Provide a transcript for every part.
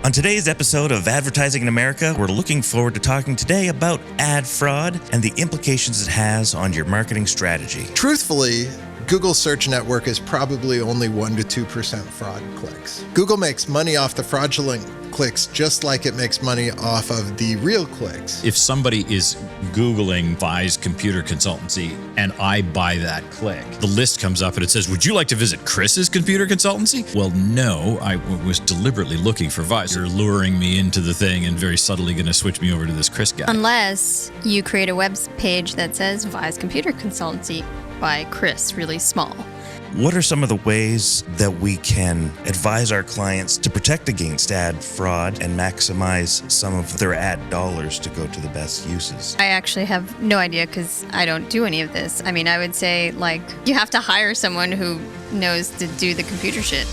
On today's episode of Advertising in America, we're looking forward to talking today about ad fraud and the implications it has on your marketing strategy. Truthfully, Google Search Network is probably only 1% to 2% fraud clicks. Google makes money off the fraudulent clicks just like it makes money off of the real clicks. If somebody is Googling Vi's computer consultancy and I buy that click, the list comes up and it says, would you like to visit Chris's computer consultancy? Well, no, I was deliberately looking for Vi. You're luring me into the thing and very subtly going to switch me over to this Chris guy. Unless you create a web page that says Vi's computer consultancy by Chris, really small. What are some of the ways that we can advise our clients to protect against ad fraud and maximize some of their ad dollars to go to the best uses? I actually have no idea because I don't do any of this. I mean, I would say, you have to hire someone who knows to do the computer shit.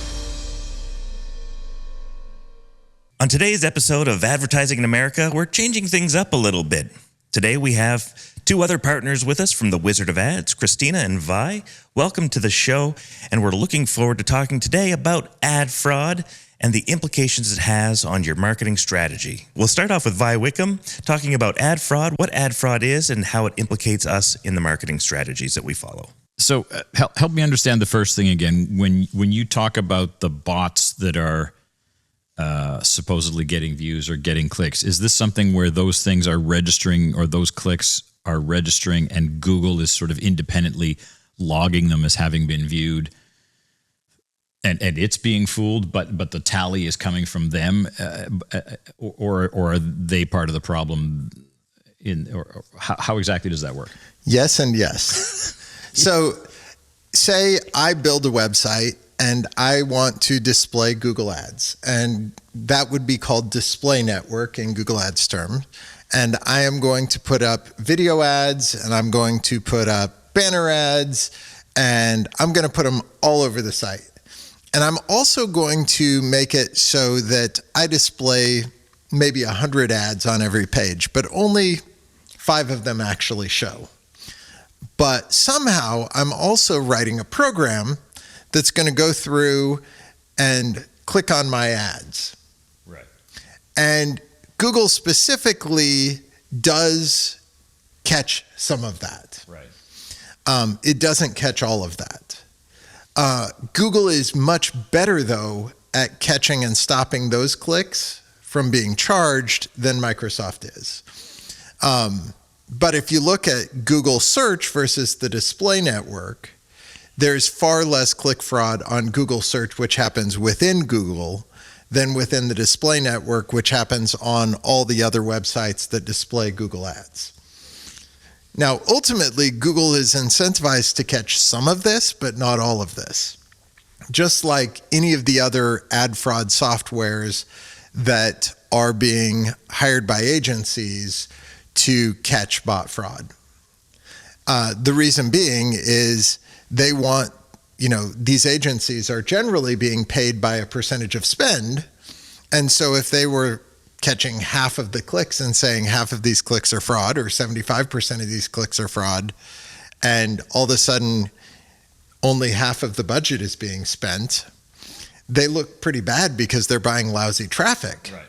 On today's episode of Advertising in America, we're changing things up a little bit. Today we have two other partners with us from the Wizard of Ads, Christina and Vi. Welcome to the show, and we're looking forward to talking today about ad fraud and the implications it has on your marketing strategy. We'll start off with Vi Wickam, talking about ad fraud, what ad fraud is, and how it implicates us in the marketing strategies that we follow. So help me understand the first thing again. When you talk about the bots that are supposedly getting views or getting clicks, is this something where those things are registering or those clicks are registering and Google is sort of independently logging them as having been viewed and it's being fooled, but the tally is coming from them, or are they part of the problem? Or how exactly does that work? Yes and yes. So say I build a website and I want to display Google Ads, and that would be called display network in Google Ads term. And I am going to put up video ads, and I'm going to put up banner ads, and I'm going to put them all over the site. And I'm also going to make it so that I display maybe 100 ads on every page, but only 5 of them actually show. But somehow I'm also writing a program that's going to go through and click on my ads. Right. And Google specifically does catch some of that. Right. It doesn't catch all of that. Google is much better, though, at catching and stopping those clicks from being charged than Microsoft is. But if you look at Google Search versus the display network, there's far less click fraud on Google Search, which happens within Google, than within the display network, which happens on all the other websites that display Google Ads. Now, ultimately, Google is incentivized to catch some of this, but not all of this. Just like any of the other ad fraud softwares that are being hired by agencies to catch bot fraud. The reason being is they want, these agencies are generally being paid by a percentage of spend. And so if they were catching half of the clicks and saying half of these clicks are fraud or 75% of these clicks are fraud, and all of a sudden only half of the budget is being spent, they look pretty bad because they're buying lousy traffic. Right.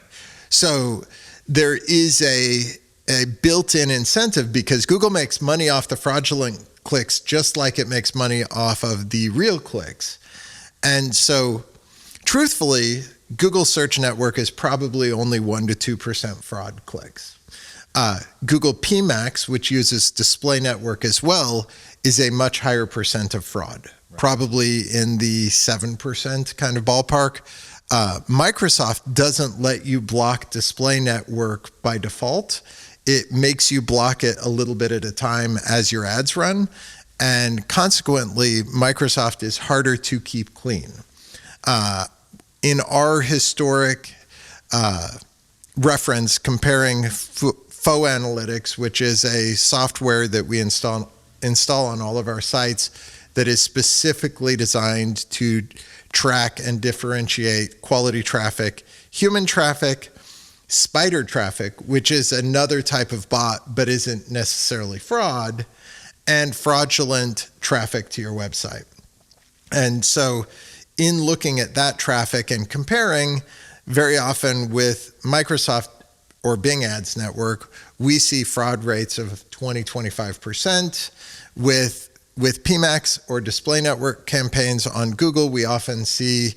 So there is a built-in incentive because Google makes money off the fraudulent clicks just like it makes money off of the real clicks. And so truthfully, Google Search Network is probably only 1% to 2% fraud clicks. Google PMax, which uses display network as well, is a much higher percent of fraud, right. Probably in the 7% kind of ballpark. Microsoft doesn't let you block display network by default. It makes you block it a little bit at a time as your ads run. And consequently, Microsoft is harder to keep clean. In our historic reference comparing Faux Analytics, which is a software that we install on all of our sites that is specifically designed to track and differentiate quality traffic, human traffic, spider traffic, which is another type of bot but isn't necessarily fraud, and fraudulent traffic to your website. And so in looking at that traffic and comparing, very often with Microsoft or Bing Ads Network, we see fraud rates of 20-25%. With PMax or display network campaigns on Google, we often see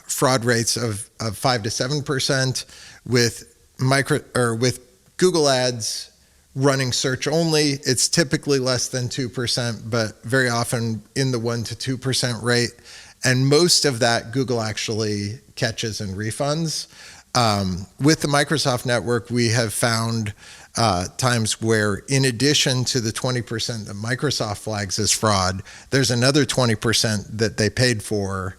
fraud rates of 5 to 7%. With Google Ads running search only, it's typically less than 2%, but very often in the 1 to 2% rate. And most of that Google actually catches and refunds. With the Microsoft network, we have found times where, in addition to the 20% that Microsoft flags as fraud, there's another 20% that they paid for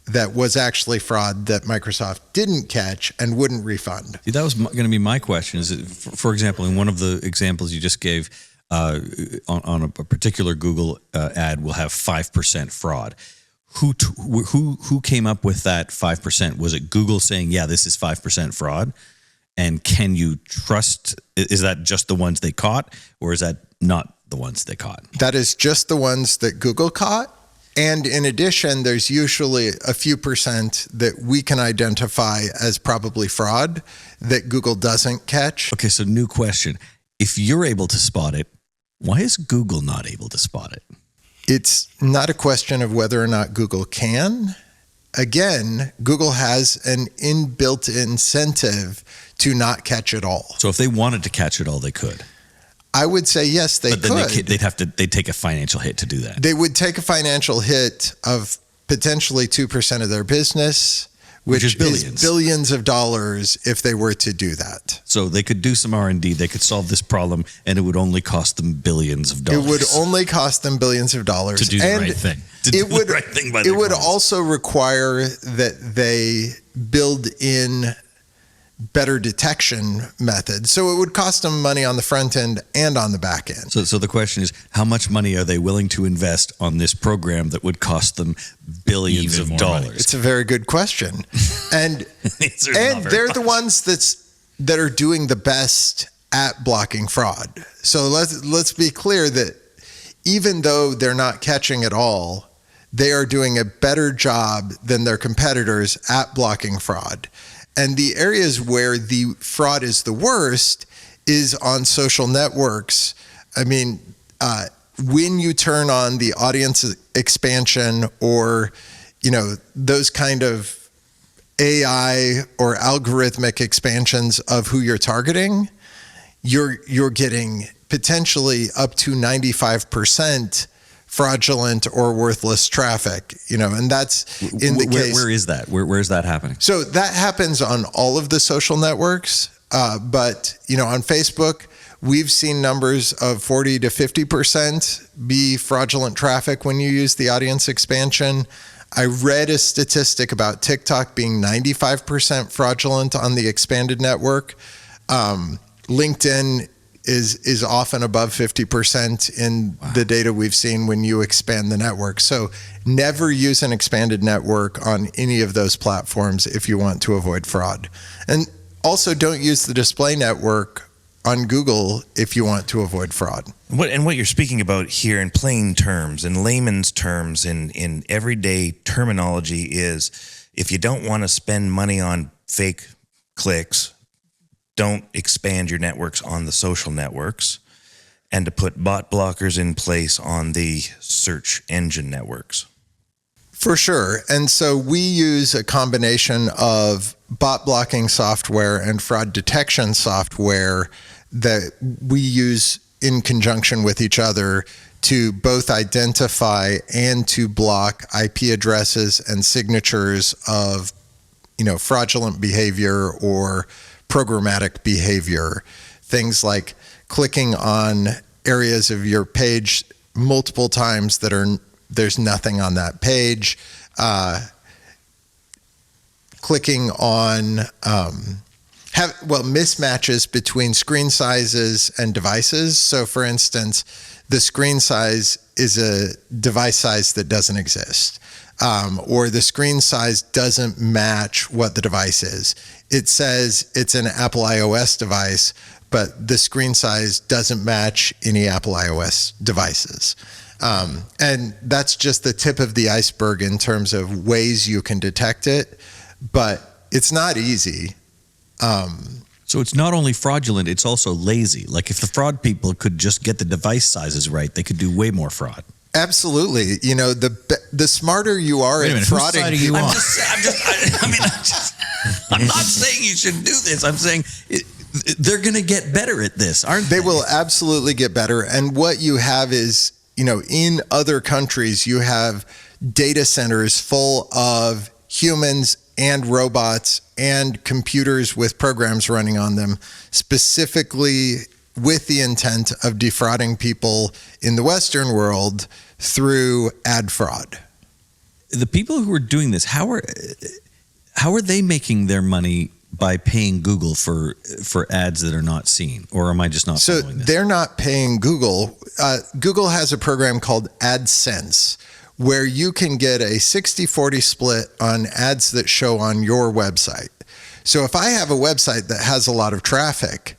that was actually fraud that Microsoft didn't catch and wouldn't refund. That was going to be my question. Is it, for example, in one of the examples you just gave, on a particular Google ad will have 5% fraud. Who came up with that 5%? Was it Google saying, yeah, this is 5% fraud? And can you trust, is that just the ones they caught, or is that not the ones they caught? That is just the ones that Google caught. And in addition, there's usually a few percent that we can identify as probably fraud that Google doesn't catch. Okay, so new question. If you're able to spot it, why is Google not able to spot it? It's not a question of whether or not Google can. Again, Google has an inbuilt incentive to not catch it all. So if they wanted to catch it all, they could. I would say yes, they but then could. They'd take a financial hit to do that. They would take a financial hit of potentially 2% of their business, which is billions of dollars if they were to do that. So they could do some R&D. They could solve this problem, and it would only cost them billions of dollars. It would only cost them billions of dollars to do the right thing. It would also require that they build in better detection methods. So it would cost them money on the front end and on the back end. So the question is, how much money are they willing to invest on this program that would cost them billions of dollars? It's a very good question. And they're the ones that are doing the best at blocking fraud. So let's be clear that even though they're not catching it all, they are doing a better job than their competitors at blocking fraud. And the areas where the fraud is the worst is on social networks. I mean, when you turn on the audience expansion or, those kind of AI or algorithmic expansions of who you're targeting, you're getting potentially up to 95% fraudulent or worthless traffic, and that's in the case. Where is that? Where is that happening? So that happens on all of the social networks, but on Facebook, we've seen numbers of 40 to 50% be fraudulent traffic when you use the audience expansion. I read a statistic about TikTok being 95% fraudulent on the expanded network. LinkedIn is often above 50% in the data we've seen when you expand the network. So never use an expanded network on any of those platforms if you want to avoid fraud. And also don't use the display network on Google if you want to avoid fraud. What you're speaking about here in plain terms, in layman's terms, in everyday terminology is, if you don't want to spend money on fake clicks, don't expand your networks on the social networks, and to put bot blockers in place on the search engine networks. For sure. And so we use a combination of bot blocking software and fraud detection software that we use in conjunction with each other to both identify and to block IP addresses and signatures of, fraudulent behavior or programmatic behavior. Things like clicking on areas of your page multiple times there's nothing on that page, clicking on mismatches between screen sizes and devices. So for instance, the screen size is a device size that doesn't exist, or the screen size doesn't match what the device is. It says it's an Apple iOS device, but the screen size doesn't match any Apple iOS devices. And that's just the tip of the iceberg in terms of ways you can detect it. But It's not easy. So it's not only fraudulent, it's also lazy. Like if the fraud people could just get the device sizes right, they could do way more fraud. Absolutely. You know, the smarter you are Wait a at minute, whose frauding side are you people. on? I'm not saying you should do this. I'm saying they're going to get better at this, aren't they? They will absolutely get better. And what you have is, you know, in other countries, you have data centers full of humans and robots and computers with programs running on them, specifically with the intent of defrauding people in the Western world through ad fraud. The people who are doing this, how are they making their money by paying Google for ads that are not seen? Or am I just not So following this? they're not paying Google. Google has a program called AdSense, where you can get a 60-40 split on ads that show on your website. So if I have a website that has a lot of traffic,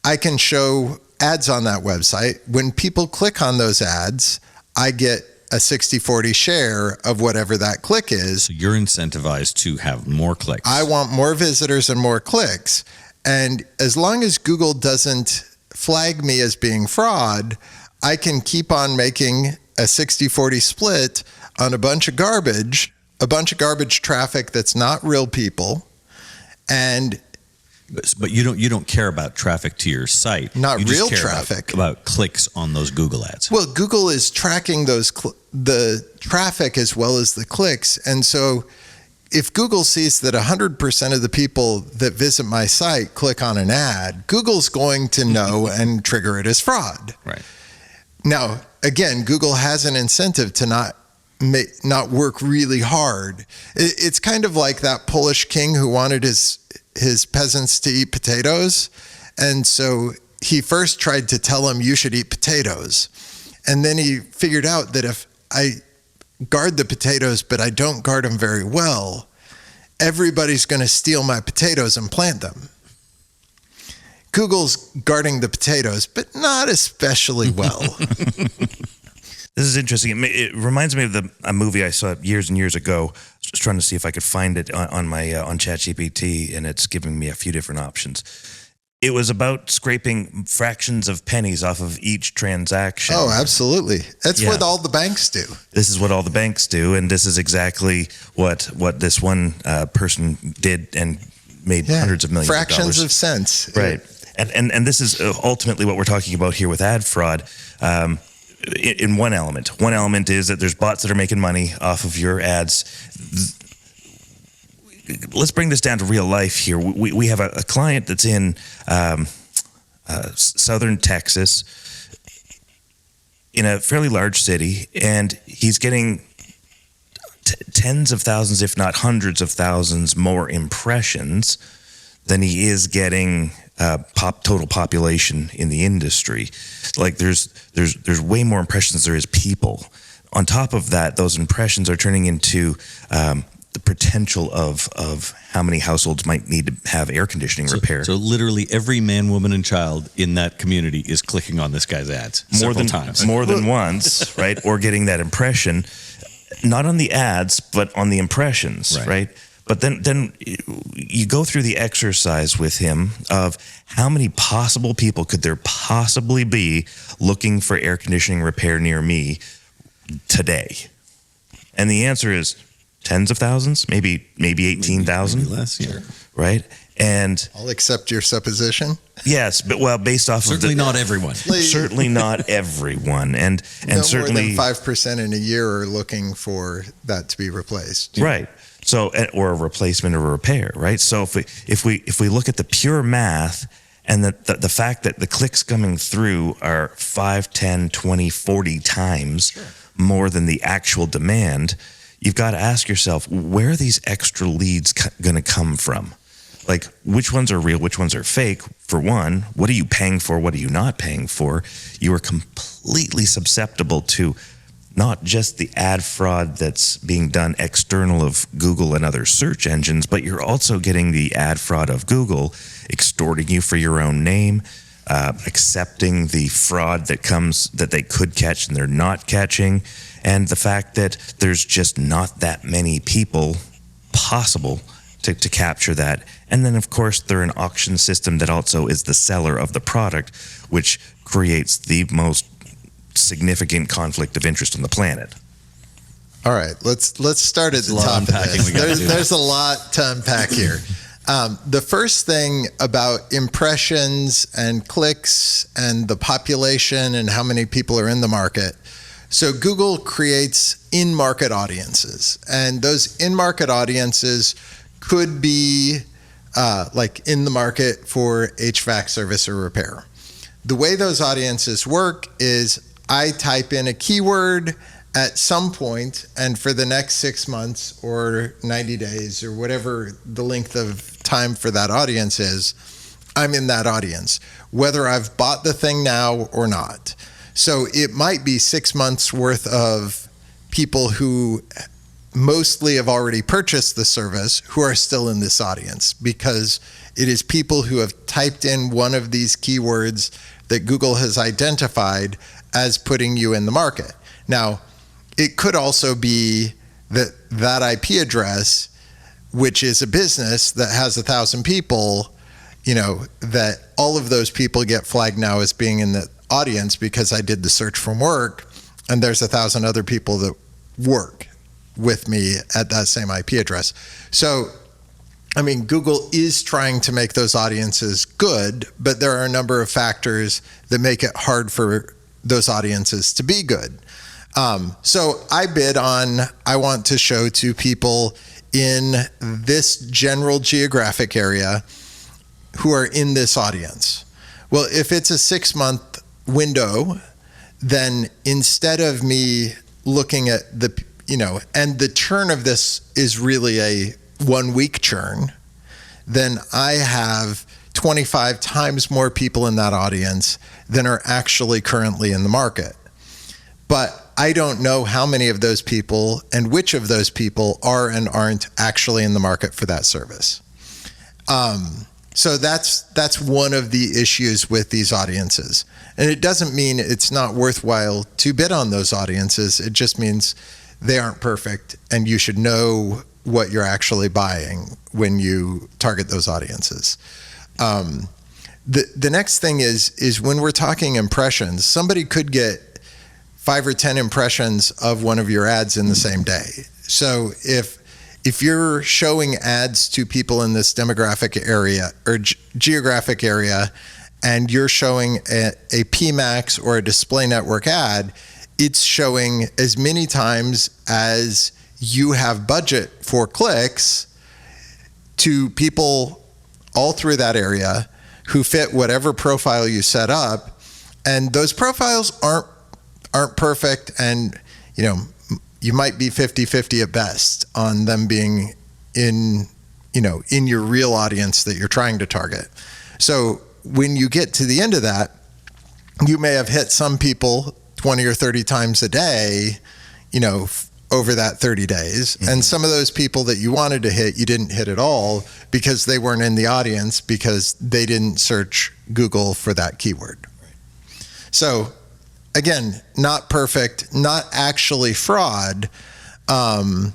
I can show ads on that website. When people click on those ads, I get a 60-40 share of whatever that click is. So you're incentivized to have more clicks. I want more visitors and more clicks. And as long as Google doesn't flag me as being fraud, I can keep on making a 60-40 split on a bunch of garbage traffic that's not real people. And But you don't care about traffic to your site. Not You just real care traffic. about clicks on those Google ads. well, Google is tracking the traffic as well as the clicks. And so if Google sees that 100% of the people that visit my site click on an ad, Google's going to know and trigger it as fraud. Right. Now, again, Google has an incentive to not work really hard. It's kind of like that Polish king who wanted his peasants to eat potatoes. And so he first tried to tell them, you should eat potatoes. And then he figured out that if I guard the potatoes, but I don't guard them very well, everybody's going to steal my potatoes and plant them. Google's guarding the potatoes, but not especially well. This is interesting. It reminds me of a movie I saw years and years ago. I was just trying to see if I could find it on ChatGPT, and it's giving me a few different options. It was about scraping fractions of pennies off of each transaction. Oh, absolutely. That's Yeah. what all the banks do. This is what all the banks do, and this is exactly what this one person did and made hundreds of millions fractions of of cents. Right. And this is ultimately what we're talking about here with ad fraud. In one element. One element is that there's bots that are making money off of your ads. Let's bring this down to real life here. We have a client that's in southern Texas in a fairly large city, and he's getting tens of thousands, if not hundreds of thousands more impressions than he is getting total population in the industry. Like there's way more impressions than there is people. On top of that, those impressions are turning into the potential of how many households might need to have air conditioning repair. So literally every man, woman, and child in that community is clicking on this guy's ads more than once, right? Or getting that impression, not on the ads, but on the impressions, right? But then you go through the exercise with him of how many possible people could there possibly be looking for air conditioning repair near me today? And the answer is tens of thousands, maybe 18,000, maybe less, yeah. Right? And I'll accept your supposition. yes, but based off Certainly of not everyone. certainly not everyone, and certainly more than 5% in a year are looking for that to be replaced. right. So, or a replacement or a repair, right? So if we look at the pure math and the fact that the clicks coming through are 5, 10, 20, 40 times more than the actual demand, you've got to ask yourself, where are these extra leads going to come from? Like, which ones are real, which ones are fake? For one, what are you paying for? What are you not paying for? You are completely susceptible to not just the ad fraud that's being done external of Google and other search engines, but you're also getting the ad fraud of Google extorting you for your own name, accepting the fraud that they could catch and they're not catching, and the fact that there's just not that many people possible to capture that. And then, of course, they're an auction system that also is the seller of the product, which creates the most significant conflict of interest on the planet. All right, let's start at the top of this. There's a lot to unpack here. The first thing about impressions and clicks and the population and how many people are in the market. So Google creates in-market audiences, and those in-market audiences could be like in the market for HVAC service or repair. The way those audiences work is I type in a keyword at some point, and for the next 6 months or 90 days or whatever the length of time for that audience is, I'm in that audience, whether I've bought the thing now or not. So it might be 6 months worth of people who mostly have already purchased the service who are still in this audience, because it is people who have typed in one of these keywords that Google has identified as putting you in the market. Now, it could also be that IP address, which is a business that has 1,000 people, that all of those people get flagged now as being in the audience because I did the search from work, and there's 1,000 other people that work with me at that same IP address. So, Google is trying to make those audiences good, but there are a number of factors that make it hard for those audiences to be good. So I bid on, I want to show to people in this general geographic area who are in this audience. Well, if it's a 6-month window, then instead of me looking at and the churn of this is really a 1-week churn, then I have 25 times more people in that audience than are actually currently in the market. But I don't know how many of those people and which of those people are and aren't actually in the market for that service. So that's one of the issues with these audiences. And it doesn't mean it's not worthwhile to bid on those audiences. It just means they aren't perfect, and you should know what you're actually buying when you target those audiences. The next thing is when we're talking impressions, somebody could get 5 or 10 impressions of one of your ads in the same day. So if you're showing ads to people in this demographic area or geographic area, and you're showing a PMax or a display network ad, it's showing as many times as you have budget for clicks to people all through that area who fit whatever profile you set up. And those profiles aren't perfect, and you might be 50-50 at best on them being in your real audience that you're trying to target. So when you get to the end of that, you may have hit some people 20 or 30 times a day, over that 30 days. Mm-hmm. And some of those people that you wanted to hit, you didn't hit at all because they weren't in the audience because they didn't search Google for that keyword. Right. So again, not perfect, not actually fraud. But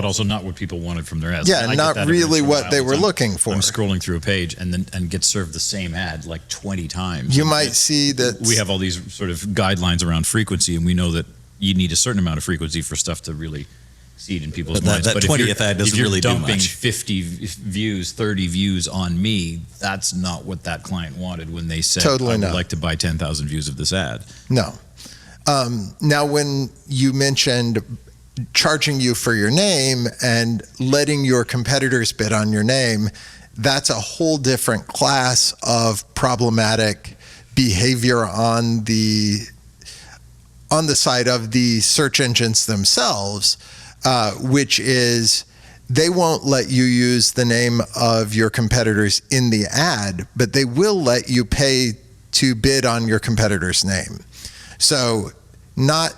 also not what people wanted from their ads. Yeah, not really what they were looking for. I'm scrolling through a page and get served the same ad like 20 times. You might see that we have all these sort of guidelines around frequency, and we know that you need a certain amount of frequency for stuff to really seed in people's minds. That 20th ad doesn't really do much. If you're dumping 50 views, 30 views on me, that's not what that client wanted when they said, I would like to buy 10,000 views of this ad. No. Now, when you mentioned charging you for your name and letting your competitors bid on your name, that's a whole different class of problematic behavior on the side of the search engines themselves, which is they won't let you use the name of your competitors in the ad, but they will let you pay to bid on your competitor's name. So not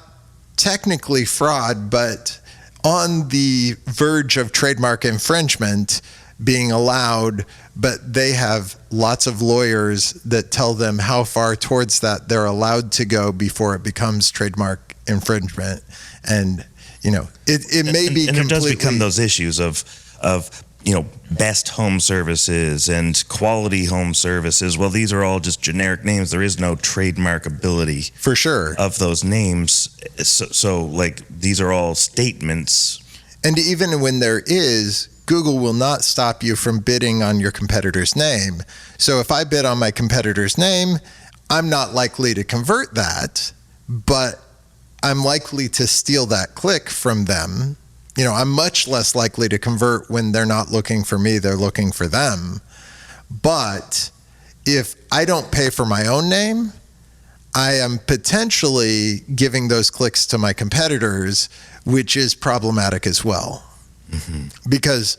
technically fraud, but on the verge of trademark infringement being allowed, but they have lots of lawyers that tell them how far towards that they're allowed to go before it becomes trademark infringement. And it may be and there does become those issues of best home services and quality home services. Well, these are all just generic names. There is no trademarkability For sure. of those names. So like, these are all statements. And even when there is, Google will not stop you from bidding on your competitor's name. So if I bid on my competitor's name, I'm not likely to convert that, but I'm likely to steal that click from them. I'm much less likely to convert when they're not looking for me, they're looking for them. But if I don't pay for my own name, I am potentially giving those clicks to my competitors, which is problematic as well. Mm-hmm. Because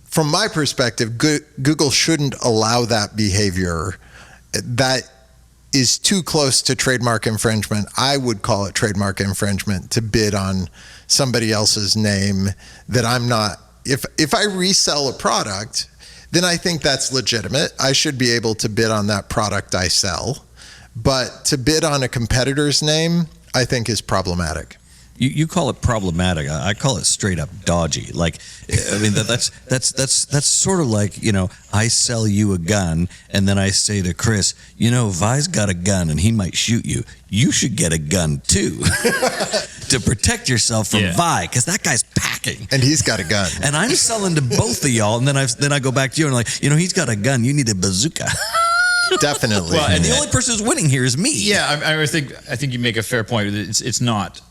from my perspective, Google shouldn't allow that behavior. That is too close to trademark infringement. I would call it trademark infringement to bid on somebody else's name that I'm not. If I resell a product, then I think that's legitimate. I should be able to bid on that product I sell. But to bid on a competitor's name, I think is problematic. You call it problematic. I call it straight up dodgy. Like, I mean, that's sort of like, I sell you a gun and then I say to Chris, Vi's got a gun and he might shoot you. You should get a gun too to protect yourself from Vi, because that guy's packing. And he's got a gun. And I'm selling to both of y'all. And then I go back to you and like, he's got a gun. You need a bazooka. Definitely. Well, and the only person who's winning here is me. Yeah, I think you make a fair point. It's not.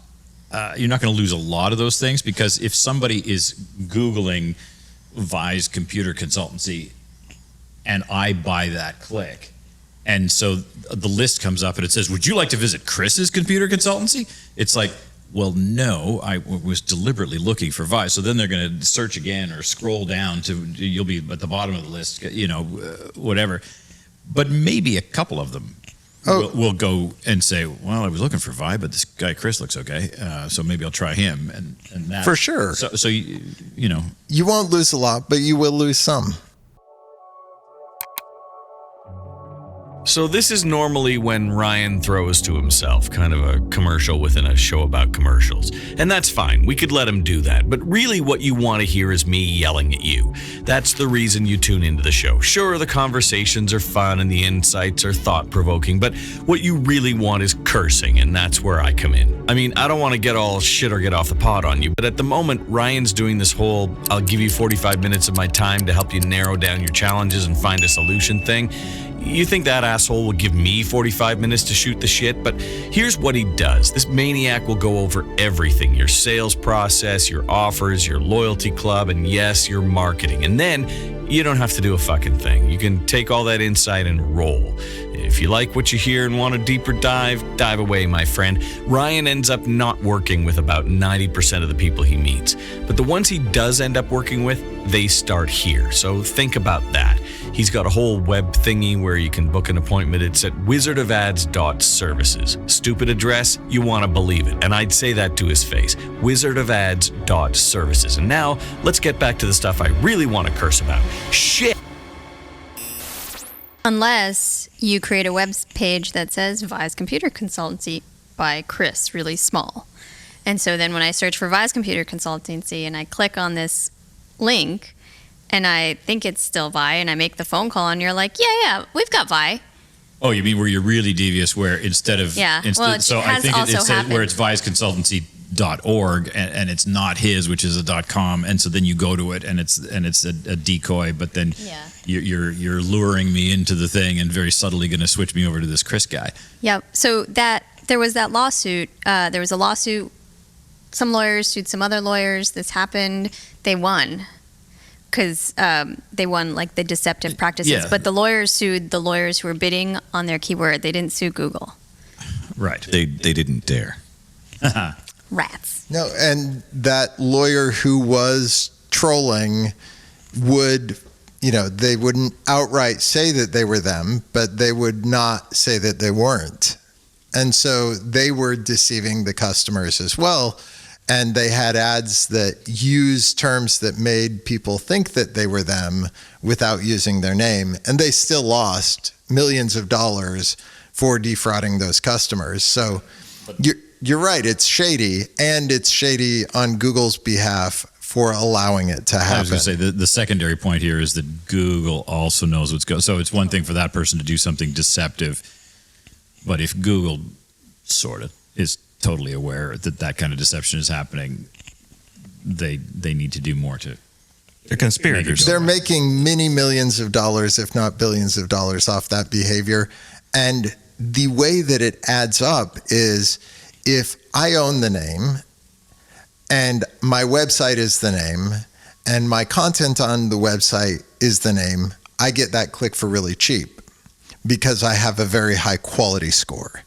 You're not going to lose a lot of those things, because if somebody is Googling Vi's computer consultancy and I buy that click, and so the list comes up and it says, would you like to visit Chris's computer consultancy? It's like, well, no, I was deliberately looking for Vi. So then they're going to search again or scroll down you'll be at the bottom of the list, whatever. But maybe a couple of them will go and say, well, I was looking for Vi, but this guy Chris looks okay, so maybe I'll try him. And that, for sure. So you won't lose a lot, but you will lose some. So this is normally when Ryan throws to himself, kind of a commercial within a show about commercials. And that's fine, we could let him do that. But really what you want to hear is me yelling at you. That's the reason you tune into the show. Sure, the conversations are fun and the insights are thought-provoking, but what you really want is cursing, and that's where I come in. I mean, I don't want to get all shit or get off the pot on you, but at the moment, Ryan's doing this whole, I'll give you 45 minutes of my time to help you narrow down your challenges and find a solution thing. You think that asshole will give me 45 minutes to shoot the shit? But here's what he does. This maniac will go over everything. Your sales process, your offers, your loyalty club, and yes, your marketing. And then you don't have to do a fucking thing. You can take all that insight and roll. If you like what you hear and want a deeper dive away, my friend. Ryan ends up not working with about 90% of the people he meets. But the ones he does end up working with, they start here. So think about that. He's got a whole web thingy where you can book an appointment. It's at wizardofads.services. Stupid address? You want to believe it. And I'd say that to his face. wizardofads.services. And now, let's get back to the stuff I really want to curse about. Shit! Unless you create a web page that says Vi's Computer Consultancy by Chris, really small. And so then when I search for Vi's Computer Consultancy and I click on this link and I think it's still Vi and I make the phone call and you're like, yeah, we've got Vi. Oh, you mean where you're really devious, where instead of... Yeah, so I think it says where it's visconsultancy.org and it's not his, which is a .com, and so then you go to it and it's a decoy, but then you're luring me into the thing and very subtly going to switch me over to this Chris guy. Yep. So there was that lawsuit. There was a lawsuit. Some lawyers sued some other lawyers. This happened. They won because they won like the deceptive practices. Yeah. But the lawyers sued the lawyers who were bidding on their keyword. They didn't sue Google. Right. They didn't dare. Rats. No, and that lawyer who was trolling would, they wouldn't outright say that they were them, but they would not say that they weren't. And so they were deceiving the customers as well. And they had ads that used terms that made people think that they were them without using their name. And they still lost millions of dollars for defrauding those customers. So you're right, it's shady. And it's shady on Google's behalf for allowing it to happen. I was going to say the secondary point here is that Google also knows what's going. So it's one thing for that person to do something deceptive, but if Google sort of is totally aware that that kind of deception is happening, they need to do more to. They're conspirators. They're making many millions of dollars, if not billions of dollars, off that behavior. And the way that it adds up is if I own the name and my website is the name and my content on the website is the name, I get that click for really cheap because I have a very high quality score.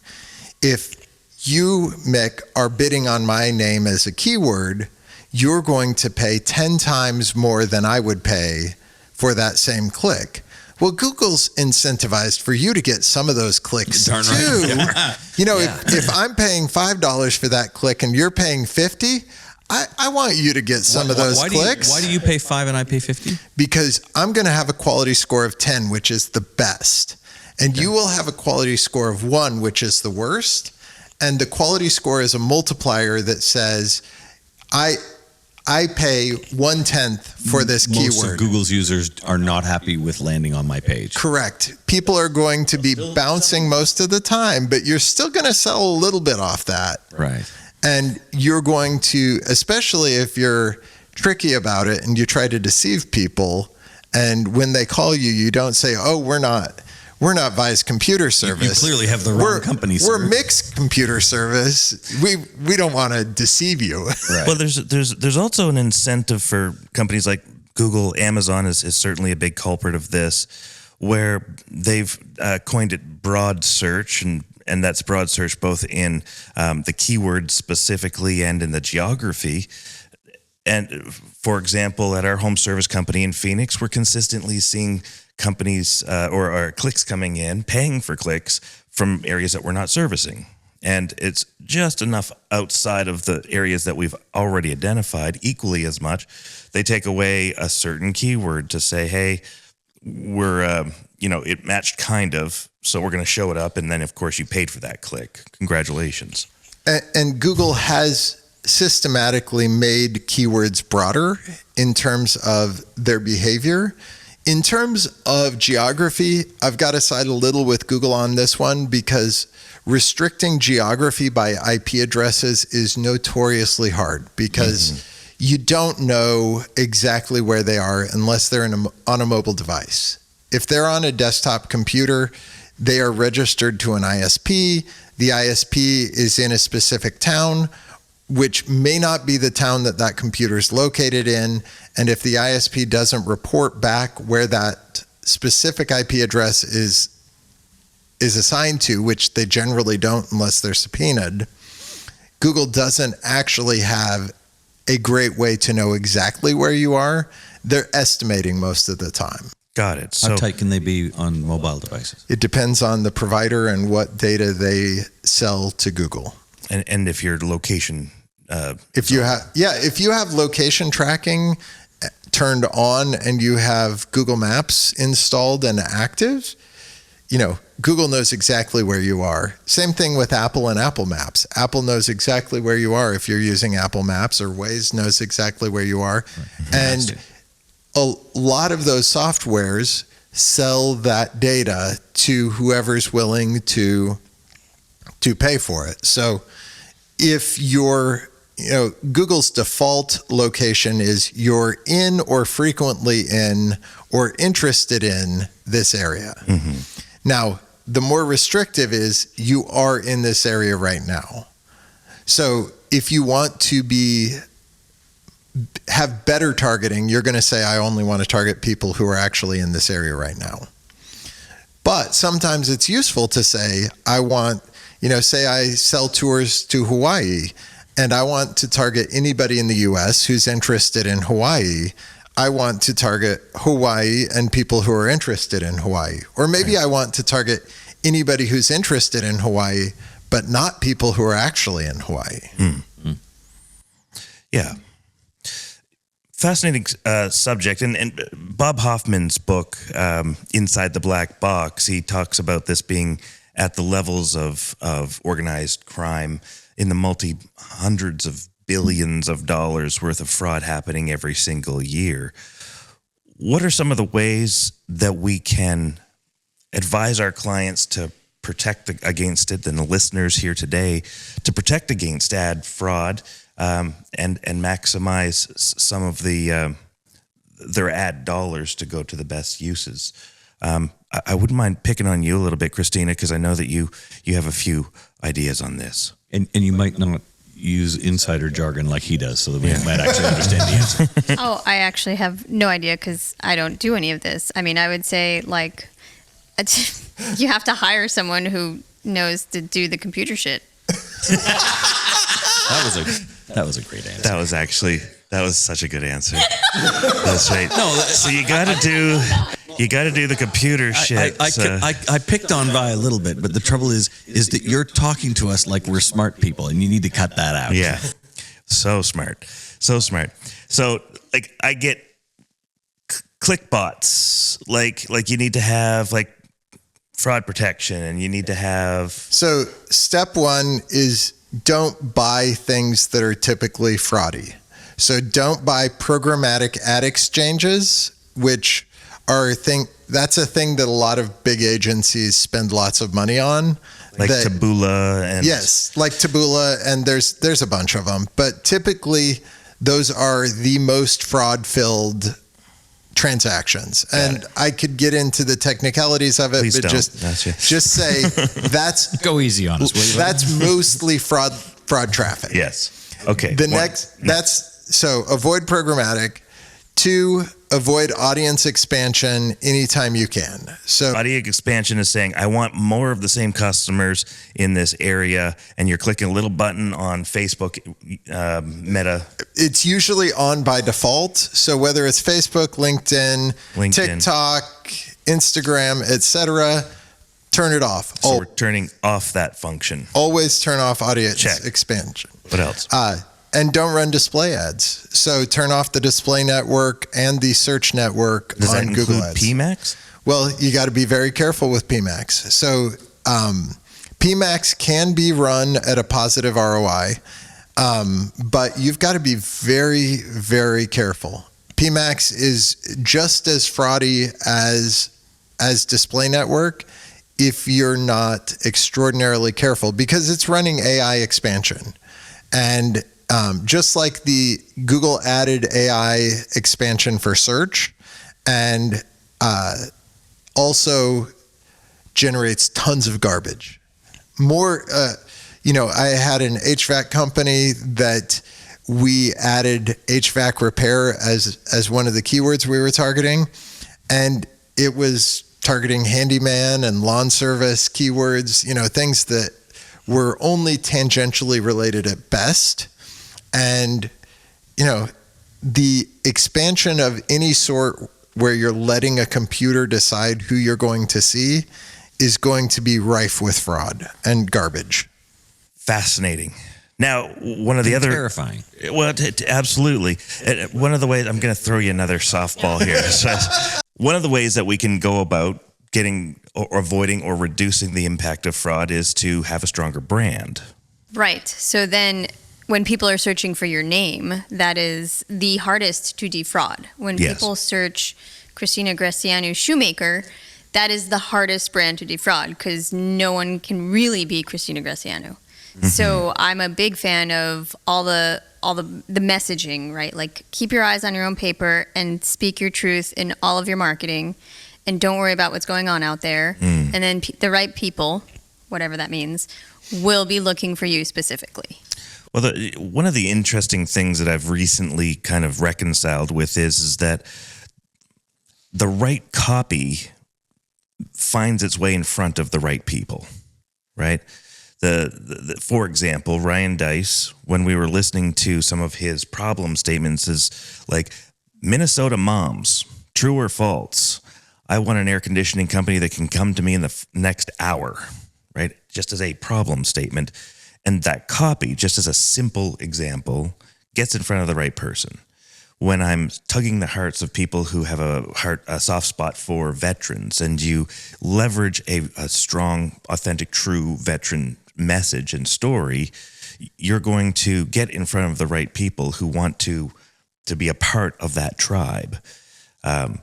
If you, Mick, are bidding on my name as a keyword, you're going to pay 10 times more than I would pay for that same click. Well, Google's incentivized for you to get some of those clicks too. Right. You know, if I'm paying $5 for that click and you're paying $50, I want you to get some of those clicks. Why do you pay 5 and I pay 50? Because I'm going to have a quality score of 10, which is the best. And you will have a quality score of 1, which is the worst. And the quality score is a multiplier that says, I pay 1/10 for this keyword. Most of Google's users are not happy with landing on my page. Correct. People are going to be bouncing most of the time, but you're still going to sell a little bit off that. Right. And you're going to, especially if you're tricky about it and you try to deceive people, and when they call you, you don't say, "Oh, we're not Vi's computer service. You clearly have the wrong company, sir. We're Mick's computer service. We don't want to deceive you." Right. Well, there's also an incentive for companies like Google. Amazon is certainly a big culprit of this, where they've coined it broad search, and that's broad search both in the keyword specifically and in the geography. And for example, at our home service company in Phoenix, we're consistently seeing companies or clicks coming in, paying for clicks from areas that we're not servicing. And it's just enough outside of the areas that we've already identified, equally as much. They take away a certain keyword to say, hey, we're, it matched kind of, so we're going to show it up. And then, of course, you paid for that click. Congratulations. And Google has systematically made keywords broader in terms of their behavior. In terms of geography, I've got to side a little with Google on this one because restricting geography by IP addresses is notoriously hard because you don't know exactly where they are unless they're on a mobile device. If they're on a desktop computer, they are registered to an ISP. The ISP is in a specific town, which may not be the town that computer is located in. And if the ISP doesn't report back where that specific IP address is assigned to, which they generally don't unless they're subpoenaed, Google doesn't actually have a great way to know exactly where you are. They're estimating most of the time. Got it. How So tight can they be on mobile devices? It depends on the provider and what data they sell to Google. and if your location If you have location tracking turned on and you have Google Maps installed and active, Google knows exactly where you are. Same thing with Apple and Apple Maps. Apple knows exactly where you are if you're using Apple Maps, or Waze knows exactly where you are. Right. And a lot of those softwares sell that data to whoever's willing to pay for it. So if Google's default location is you're in or frequently in or interested in this area. Mm-hmm. Now, the more restrictive is you are in this area right now. So if you want to have better targeting, you're going to say, I only want to target people who are actually in this area right now. But sometimes it's useful to say, I want, say I sell tours to Hawaii and I want to target anybody in the US who's interested in Hawaii. I want to target Hawaii and people who are interested in Hawaii. Or maybe I want to target anybody who's interested in Hawaii, but not people who are actually in Hawaii. Mm-hmm. Yeah. Fascinating subject. And Bob Hoffman's book, Inside the Black Box, he talks about this being at the levels of organized crime in the hundreds of billions of dollars worth of fraud happening every single year. What are some of the ways that we can advise our clients to protect against it, and the listeners here today, to protect against ad fraud and maximize some of their ad dollars to go to the best uses? I wouldn't mind picking on you a little bit, Christina, because I know that you have a few ideas on this. And you might not use insider jargon like he does, so that we might actually understand the answer. Oh, I actually have no idea because I don't do any of this. I mean, I would say like you have to hire someone who knows to do the computer shit. That was a great answer. That was such a good answer. That's right. No, so you got to do the computer shit. I picked on Vi a little bit, but the trouble is that you're talking to us like we're smart people, and you need to cut that out. Yeah, so smart. So like I get click bots. Like you need to have like fraud protection, and you need to have. So step one is don't buy things that are typically fraudy. So don't buy programmatic ad exchanges, which are that's a thing that a lot of big agencies spend lots of money on. Like Taboola and yes, like Taboola, and there's a bunch of them. But typically, those are the most fraud-filled transactions. And I could get into the technicalities of it, Please but don't. just say that's Go easy on us, will you? that's mostly fraud traffic. yes. Okay. So avoid programmatic. 2, avoid audience expansion anytime you can. So audience expansion is saying, I want more of the same customers in this area, and you're clicking a little button on Facebook Meta. it's usually on by default. So whether it's Facebook, LinkedIn, TikTok, Instagram, etc., turn it off. So we're turning off that function. Always turn off audience Check. expansion. What else? And don't run display ads. So turn off the display network and the search network Does that on Google include Ads. PMAX? Well, you got to be very careful with PMAX. So PMAX can be run at a positive ROI, but you've got to be very, very careful. PMAX is just as fraudy as display network if you're not extraordinarily careful, because it's running AI expansion. And just like the Google added AI expansion for search, and also generates tons of garbage. More, I had an HVAC company that we added HVAC repair as one of the keywords we were targeting, and it was targeting handyman and lawn service keywords, things that were only tangentially related at best. And, the expansion of any sort where you're letting a computer decide who you're going to see is going to be rife with fraud and garbage. Fascinating. Now, one of the other terrifying. Well, absolutely. One of the ways I'm going to throw you another softball here. So, one of the ways that we can go about getting or avoiding or reducing the impact of fraud is to have a stronger brand. Right. So then when people are searching for your name, that is the hardest to defraud. When people search Christina Gressianu shoemaker, that is the hardest brand to defraud because no one can really be Christina Gressianu. Mm-hmm. So I'm a big fan of all the messaging, right? Like keep your eyes on your own paper and speak your truth in all of your marketing, and don't worry about what's going on out there. And then the right people, whatever that means, will be looking for you specifically. Well, one of the interesting things that I've recently kind of reconciled with is that the right copy finds its way in front of the right people, right? For example, Ryan Dice, when we were listening to some of his problem statements, is like, Minnesota moms, true or false? I want an air conditioning company that can come to me in the next hour, right? Just as a problem statement. And that copy, just as a simple example, gets in front of the right person. When I'm tugging the hearts of people who have a soft spot for veterans, and you leverage a strong, authentic, true veteran message and story, you're going to get in front of the right people who want to be a part of that tribe. And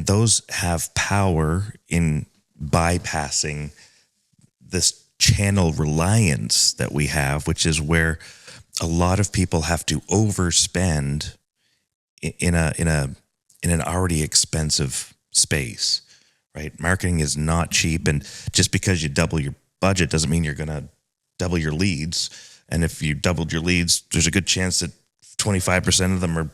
those have power in bypassing this channel reliance that we have, which is where a lot of people have to overspend in an already expensive space, right? Marketing is not cheap, and just because you double your budget doesn't mean you're going to double your leads. And if you doubled your leads, there's a good chance that 25% of them are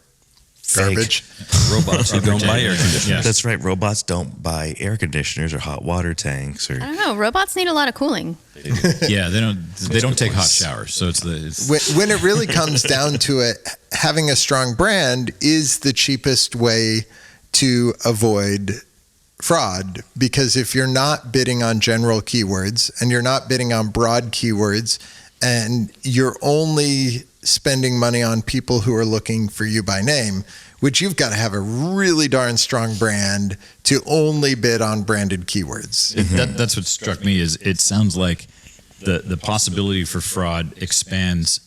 fake. Garbage. Robots who don't buy air conditioners. Yeah. That's right. Robots don't buy air conditioners or hot water tanks. Or I don't know. Robots need a lot of cooling. Yeah, they don't take hot showers, so it's When it really comes down to it, having a strong brand is the cheapest way to avoid fraud, because if you're not bidding on general keywords and you're not bidding on broad keywords and you're only spending money on people who are looking for you by name, which you've got to have a really darn strong brand to only bid on branded keywords. That's what struck me. Is it sounds like the possibility for fraud expands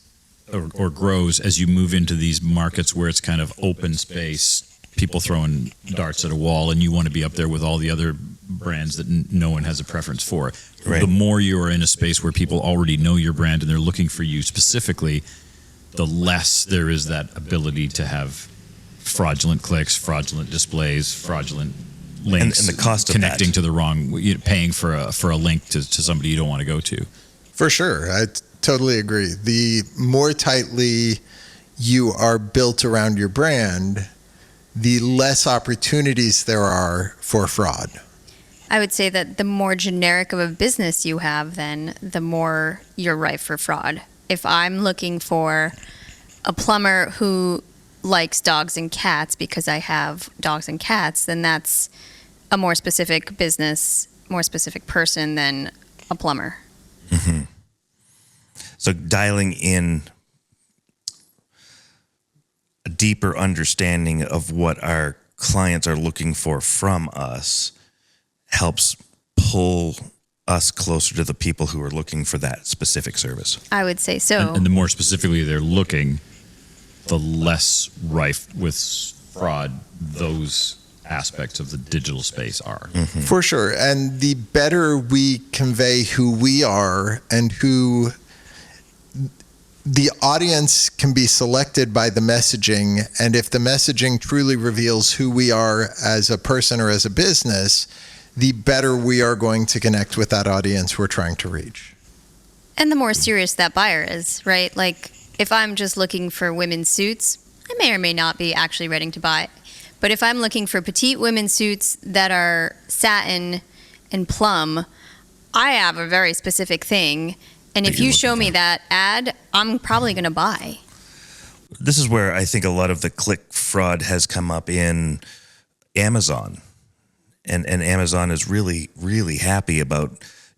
or grows as you move into these markets where it's kind of open space, people throwing darts at a wall, and you want to be up there with all the other brands that no one has a preference for. Right. The more you are in a space where people already know your brand and they're looking for you specifically, the less there is that ability to have fraudulent clicks, fraudulent displays, fraudulent links, and the cost of connecting that. to the wrong, paying for a link to somebody you don't want to go to. For sure. I totally agree. The more tightly you are built around your brand, the less opportunities there are for fraud. I would say that the more generic of a business you have, then the more you're rife for fraud. If I'm looking for a plumber who likes dogs and cats because I have dogs and cats, then that's a more specific business, more specific person than a plumber. Mm-hmm. So dialing in a deeper understanding of what our clients are looking for from us helps pull us closer to the people who are looking for that specific service. I would say so. And the more specifically they're looking, the less rife with fraud those aspects of the digital space are. Mm-hmm. For sure. And the better we convey who we are and who the audience can be selected by the messaging. And if the messaging truly reveals who we are as a person or as a business, the better we are going to connect with that audience we're trying to reach. And the more serious that buyer is, right? Like, if I'm just looking for women's suits, I may or may not be actually ready to buy. But if I'm looking for petite women's suits that are satin and plum, I have a very specific thing. And if you show me that ad, I'm probably going to buy. This is where I think a lot of the click fraud has come up in Amazon. And Amazon is really, really happy about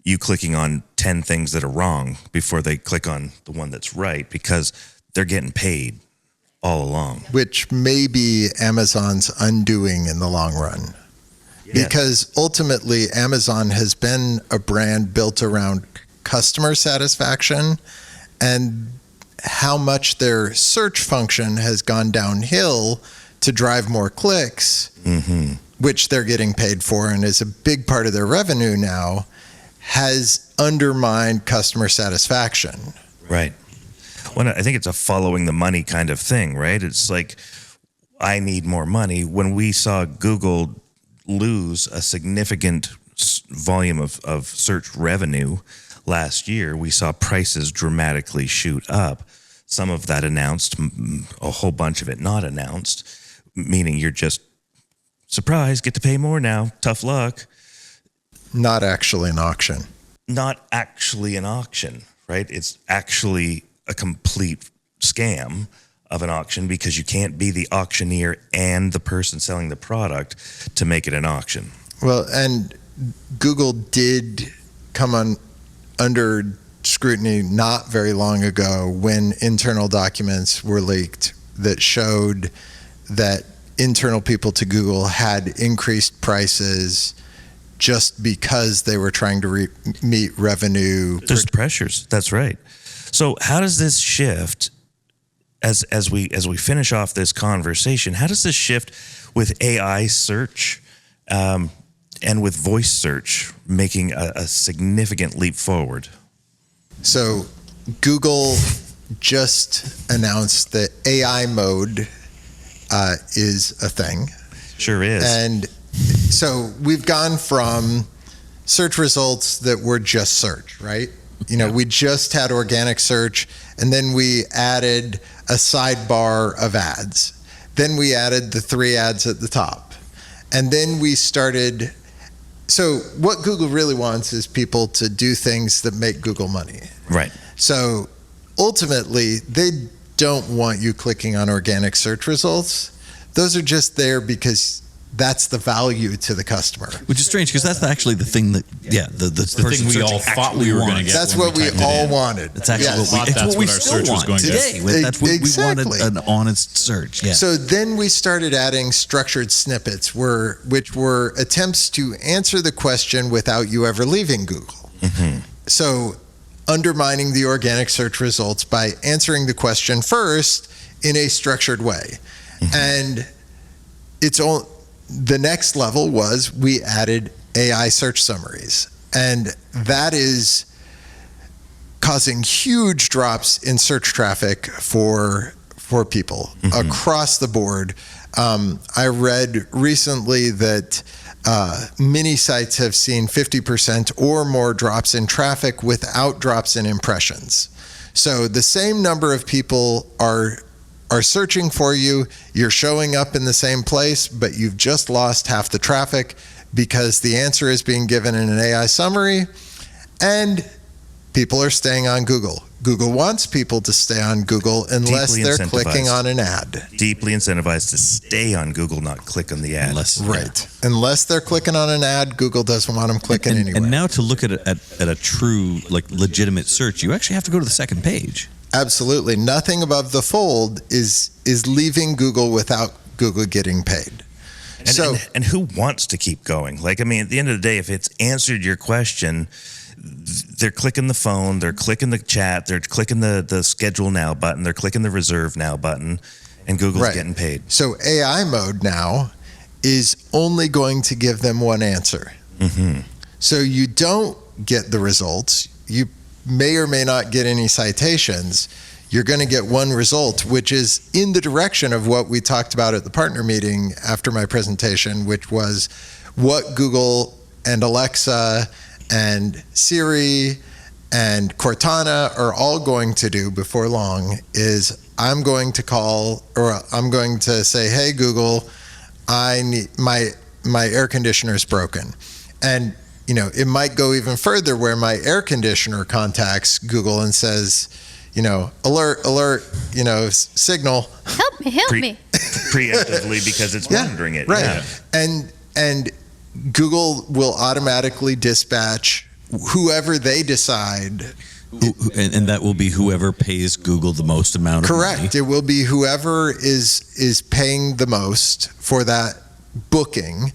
you clicking on 10 things that are wrong before they click on the one that's right, because they're getting paid all along. Which may be Amazon's undoing in the long run. Yeah. Because ultimately, Amazon has been a brand built around customer satisfaction, and how much their search function has gone downhill to drive more clicks, Mm-hmm. which they're getting paid for and is a big part of their revenue now, has undermined customer satisfaction. Right. Well, I think it's a following the money kind of thing, right? It's like, I need more money. When we saw Google lose a significant volume of search revenue last year, we saw prices dramatically shoot up. Some of that announced, a whole bunch of it not announced, meaning you're just surprised, get to pay more now, tough luck. Not actually an auction. Not actually an auction, right? It's actually a complete scam of an auction, because you can't be the auctioneer and the person selling the product to make it an auction. Well, and Google did come under scrutiny not very long ago when internal documents were leaked that showed that internal people to Google had increased prices just because they were trying to meet revenue. There's pressures. That's right. So how does this shift as we finish off this conversation? How does this shift with AI search and with voice search making a significant leap forward? So Google just announced that AI mode is a thing. Sure is. And so we've gone from search results that were just search, right? We just had organic search, and then we added a sidebar of ads. Then we added the 3 ads at the top. And then we started. So what Google really wants is people to do things that make Google money. Right. So ultimately, they don't want you clicking on organic search results. Those are just there because that's the value to the customer. Which is strange because that's actually the thing that, the thing we all thought we were going to get. That's what we all wanted. It's actually what we still want today. That's what we wanted, an honest search. Yeah. So then we started adding structured snippets, which were attempts to answer the question without you ever leaving Google. Mm-hmm. So undermining the organic search results by answering the question first in a structured way. Mm-hmm. And the next level was we added AI search summaries, and that is causing huge drops in search traffic for people across the board. I read recently that many sites have seen 50% or more drops in traffic without drops in impressions. So the same number of people are searching for you, you're showing up in the same place, but you've just lost half the traffic because the answer is being given in an AI summary, and people are staying on Google. Google wants people to stay on Google unless they're clicking on an ad. Deeply incentivized to stay on Google, not click on the ad. Unless they're clicking on an ad, Google doesn't want them clicking anyway. And now to look at it at a true, legitimate search, you actually have to go to the second page. Absolutely. Nothing above the fold is leaving Google without Google getting paid. And who wants to keep going? At the end of the day, if it's answered your question, they're clicking the phone, they're clicking the chat, they're clicking the schedule now button, they're clicking the reserve now button, and Google's getting paid. So AI mode now is only going to give them one answer. Mm-hmm. So you don't get the results. You may or may not get any citations. You're going to get one result, which is in the direction of what we talked about at the partner meeting after my presentation, which was what Google and Alexa and Siri and Cortana are all going to do before long is I'm going to call, or I'm going to say, hey, Google, I need my air conditioner is broken. And it might go even further where my air conditioner contacts Google and says, alert, signal. Help me. Preemptively because it's monitoring it. Right. Yeah. And Google will automatically dispatch whoever they decide. And that will be whoever pays Google the most amount of money. Correct. It will be whoever is paying the most for that booking,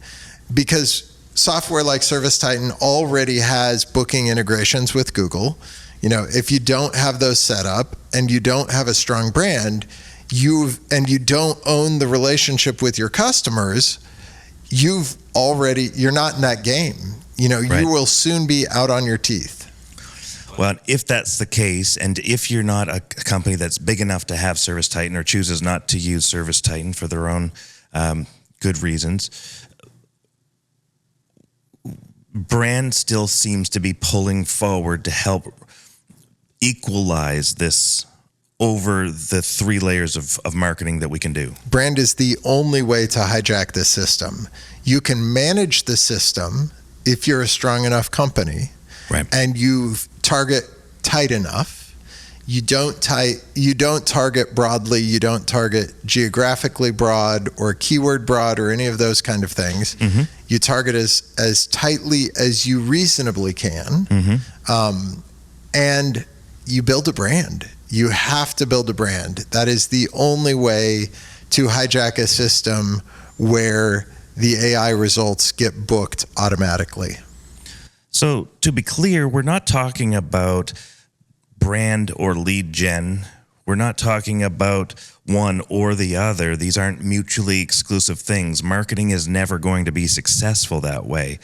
because software like ServiceTitan already has booking integrations with Google. If you don't have those set up and you don't have a strong brand, you don't own the relationship with your customers, you're not in that game. You will soon be out on your teeth. Well, if that's the case, and if you're not a company that's big enough to have ServiceTitan or chooses not to use ServiceTitan for their own good reasons, brand still seems to be pulling forward to help equalize this over the 3 layers of marketing that we can do. Brand is the only way to hijack this system. You can manage the system if you're a strong enough company, and you target tight enough. You don't target broadly. You don't target geographically broad or keyword broad or any of those kind of things. Mm-hmm. You target as tightly as you reasonably can, and you build a brand. You have to build a brand. That is the only way to hijack a system where the AI results get booked automatically. So to be clear, we're not talking about brand or lead gen. We're not talking about one or the other. These aren't mutually exclusive things. Marketing is never going to be successful that way.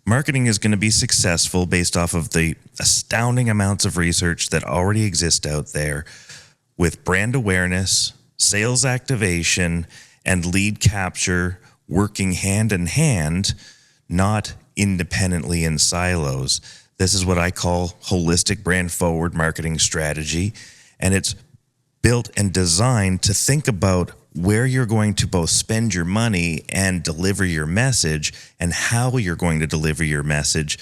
Marketing is going to be successful based off of the astounding amounts of research that already exist out there with brand awareness, sales activation, and lead capture working hand in hand, not independently in silos. This is what I call holistic brand forward marketing strategy, and it's built and designed to think about where you're going to both spend your money and deliver your message, and how you're going to deliver your message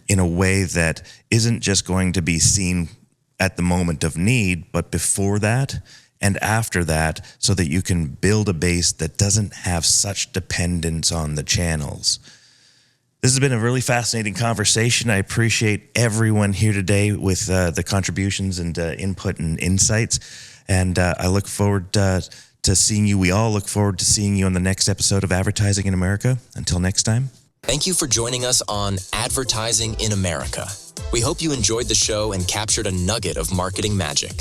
in a way that isn't just going to be seen at the moment of need, but before that and after that, so that you can build a base that doesn't have such dependence on the channels. This has been a really fascinating conversation. I appreciate everyone here today with the contributions and input and insights. And I look forward to seeing you. We all look forward to seeing you on the next episode of Advertising in America. Until next time. Thank you for joining us on Advertising in America. We hope you enjoyed the show and captured a nugget of marketing magic.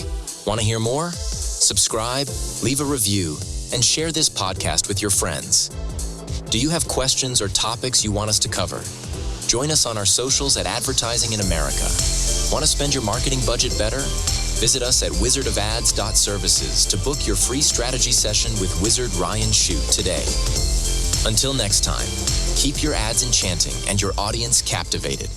Want to hear more? Subscribe, leave a review, and share this podcast with your friends. Do you have questions or topics you want us to cover? Join us on our socials at Advertising in America. Want to spend your marketing budget better? Visit us at wizardofads.services to book your free strategy session with Wizard Ryan Chute today. Until next time, keep your ads enchanting and your audience captivated.